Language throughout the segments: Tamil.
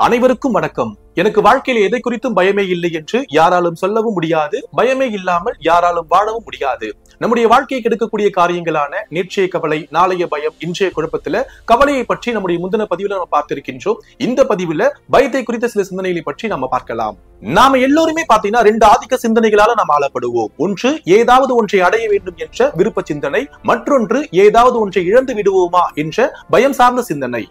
அனைவருக்கும் வணக்கம். எனக்கு வாழ்க்கையில எதை குறித்தும் பயமே இல்லை என்று யாராலும் சொல்லவும் முடியாது. பயமே இல்லாமல் யாராலும் வாழவும் முடியாது. நம்முடைய வாழ்க்கையை கெடுக்கக்கூடிய காரியங்களான நேற்றைய கவலை, நாளைய பயம், இன்றைய குழப்பத்துல கவலையை பற்றி நம்முடைய முந்தின பதிவுல நம்ம பார்த்திருக்கின்றோம். இந்த பதிவுல பயத்தை குறித்த சில சிந்தனைகளை பற்றி நம்ம பார்க்கலாம். நாம எல்லோருமே பாத்தீங்கன்னா 2 ஆதிக்க சிந்தனைகளால நாம் ஆளப்படுவோம். ஒன்று, ஏதாவது ஒன்றை அடைய வேண்டும் என்ற விருப்ப சிந்தனை. மற்றொன்று, ஏதாவது ஒன்றை இழந்து விடுவோமா என்ற பயம் சார்ந்த சிந்தனை.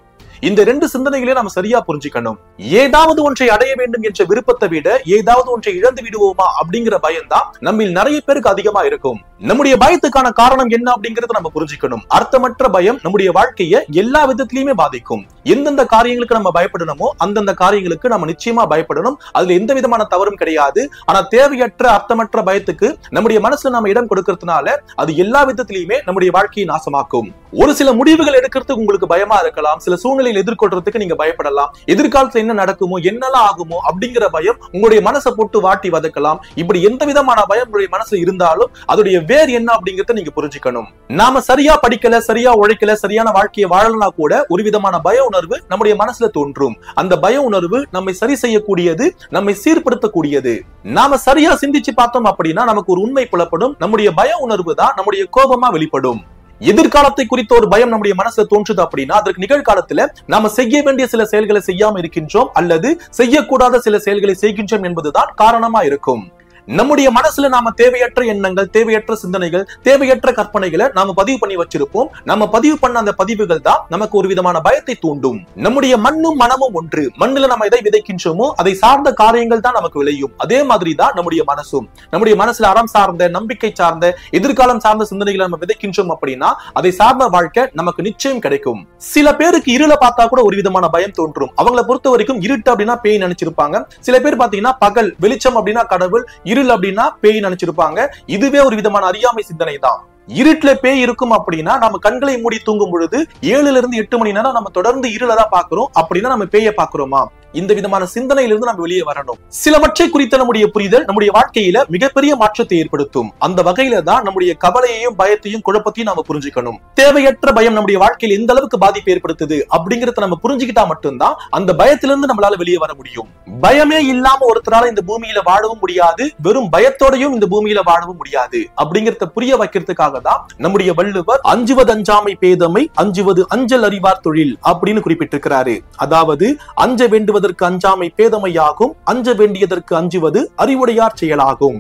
இந்த 2 சிந்தனைகளை நம்ம சரியா புரிஞ்சுக்கணும். ஏதாவது ஒன்றை அடைய வேண்டும் என்ற விருப்பத்தை விட ஏதாவது ஒன்றை இழந்து விடுவோமா அப்படிங்கிற பயம் தான் நம்மில் நிறைய பேருக்கு அதிகமா இருக்கும். நம்முடைய பயத்துக்கான காரணம் என்ன அப்படிங்கறத நம்ம புரிஞ்சுக்கணும். அர்த்தமற்ற பயம் நம்முடைய வாழ்க்கையை எல்லா விதத்திலயுமே பாதிக்கும். எந்தெந்த காரியங்களுக்கு நம்ம பயப்படணுமோ அந்தந்த காரியங்களுக்கு நம்ம நிச்சயமா பயப்படணும். அதுல எந்த விதமான தவறும் கிடையாது. ஆனா தேவையற்ற அர்த்தமற்ற பயத்துக்கு நம்முடைய மனசுல நம்ம இடம் கொடுக்கறதுனால அது எல்லா விதத்திலயுமே நம்முடைய வாழ்க்கையை நாசமாக்கும். ஒரு சில முடிவுகள் எடுக்கிறதுக்கு உங்களுக்கு பயமா இருக்கலாம். சில சூழ்நிலையில் எதிர்கொள்றதுக்கு நீங்க பயப்படலாம். எதிர்காலத்துல என்ன நடக்குமோ, என்னெல்லாம் ஆகுமோ அப்படிங்கிற பயம் உங்களுடைய மனசை போட்டு வாட்டி வதக்கலாம். இப்படி எந்த விதமான பயம் உங்களுடைய மனசுல இருந்தாலும் அதோடைய வேர் என்ன அப்படிங்கறத நீங்க புரிஞ்சுக்கணும். நாம சரியா படிக்கல, சரியா உழைக்கல, சரியான வாழ்க்கையை வாழலனா கூட ஒரு விதமான பய உணர்வு நம்முடைய மனசுல தோன்றும். அந்த பய உணர்வு நம்மை சரி செய்யக்கூடியது, நம்மை சீர்படுத்தக்கூடியது. நாம சரியா சிந்திச்சு பார்த்தோம் அப்படின்னா நமக்கு ஒரு உண்மை புலப்படும். நம்முடைய பய உணர்வு தான் நம்முடைய கோபமா வெளிப்படும். எதிர்காலத்தை குறித்த ஒரு பயம் நம்முடைய மனசுல தோன்றுது அப்படின்னா அதற்கு நிகழ்காலத்துல நாம செய்ய வேண்டிய சில செயல்களை செய்யாம இருக்கின்றோம் அல்லது செய்யக்கூடாத சில செயல்களை செய்கின்றோம் என்பதுதான் காரணமா இருக்கும். நம்முடைய மனசுல நாம தேவையற்ற எண்ணங்கள், தேவையற்ற சிந்தனைகள், தேவையற்ற கற்பனைகளை நாம பதிவு பண்ணி வச்சிருப்போம். நம்ம பதிவு பண்ண அந்த பதிவுகள் தான் நமக்கு ஒரு விதமான பயத்தை தூண்டும். நம்முடைய மண்ணும் மனமும் ஒன்று. மண்ணுல நம்ம எதை விதைக்கின்றோமோ அதை சார்ந்த காரியங்கள் தான் நமக்கு விளையும். அதே மாதிரி தான் நம்முடைய மனசும். நம்முடைய மனசுல அறம் சார்ந்த, நம்பிக்கை சார்ந்த, எதிர்காலம் சார்ந்த சிந்தனைகளை நம்ம விதைக்கின்றோம் அப்படின்னா அதை சார்ந்த வாழ்க்கை நமக்கு நிச்சயம் கிடைக்கும். சில பேருக்கு இருளை பார்த்தா கூட ஒரு விதமான பயம் தோன்றும். அவங்களை பொறுத்த வரைக்கும் இருட்டு அப்படின்னா பேய் நினைச்சிருப்பாங்க. சில பேர் பாத்தீங்கன்னா பகல், வெளிச்சம் அப்படின்னா கடவுள், இருள் அப்படின்னா பேய் நினைச்சிருப்பாங்க. இதுவே ஒரு விதமான அறியாமை சிந்தனை தான். இருட்டுல பேய் இருக்கும் அப்படின்னா நம்ம கண்களை மூடி தூங்கும் பொழுது 7 to 8 மணி நேரம் நம்ம தொடர்ந்து இருளை தான் பாக்குறோம். அப்படின்னா நம்ம பேயை பாக்குறோமா? இந்த விதமான சிந்தனையிலிருந்து நம்ம வெளியே வரணும். சிலவற்றை குறித்த நம்முடைய புரிதல் நம்முடைய வாழ்க்கையில மிகப்பெரிய மாற்றத்தை ஏற்படுத்தும். அந்த வகையில தான் நம்முடைய கவலையையும், பயத்தையும், குழப்பத்தையும் நாம புரிஞ்சுக்கணும். தேவையற்ற பயம் நம்முடைய வாழ்க்கையில் எந்த அளவுக்கு பாதிப்பு ஏற்படுத்துது அப்படிங்கறத நம்ம புரிஞ்சுக்கிட்டா மட்டும்தான் அந்த பயத்திலிருந்து நம்மளால வெளியே வர முடியும். பயமே இல்லாம ஒருத்தரால இந்த பூமியில வாழவும் முடியாது. வெறும் பயத்தோடையும் இந்த பூமியில வாழவும் முடியாது. அப்படிங்கறத புரிய வைக்கிறதுக்காக தான் நம்முடைய வள்ளுவர் அஞ்சுவது அஞ்சாமை பேதமை, அஞ்சுவது அஞ்சல் அறிவார் தொழில் அப்படின்னு குறிப்பிட்டிருக்கிறாரு. அதாவது அஞ்ச வேண்டுவது அஞ்சாமை பேதமையாகும், அஞ்ச வேண்டியதற்கு அஞ்சுவது அறிவுடையார் செயலாகும்.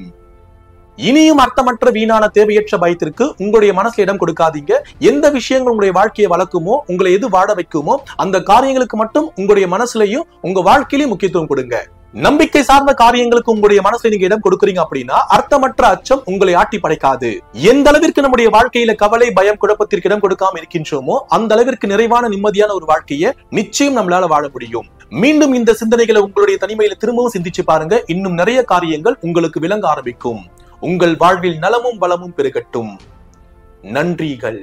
இனியும் அர்த்தமற்ற வீணான தேவையற்ற பயத்திற்கு உங்களுடைய மனசுல இடம் கொடுக்காதீங்க. எந்த விஷயங்கள் உங்களுடைய வாழ்க்கையை வளர்க்குமோ, உங்களை எது வாழ வைக்குமோ அந்த காரியங்களுக்கு மட்டும் உங்களுடைய மனசுலயும் உங்க வாழ்க்கையிலையும் முக்கியத்துவம் கொடுங்க. நம்பிக்கை சார்ந்த காரியங்களுக்கு உங்களுடைய மனசுல நீங்க இடம் கொடுக்குறீங்க அப்படின்னா அர்த்தமற்ற அச்சம் உங்களை ஆட்டி படைக்காது. எந்த அளவிற்கு நம்முடைய வாழ்க்கையில கவலை, பயம், குழப்பத்திற்கு இடம் கொடுக்காம இருக்கின்றோமோ அந்த அளவிற்கு நிறைவான, நிம்மதியான ஒரு வாழ்க்கையை நிச்சயம் நம்மளால வாழ முடியும். மீண்டும் இந்த சிந்தனைகளை உங்களுடைய தனிமையில திரும்பவும் சிந்திச்சு பாருங்க. இன்னும் நிறைய காரியங்கள் உங்களுக்கு விளங்க ஆரம்பிக்கும். உங்கள் வாழ்வில் நலமும் வளமும் பெருகட்டும். நன்றிகள்.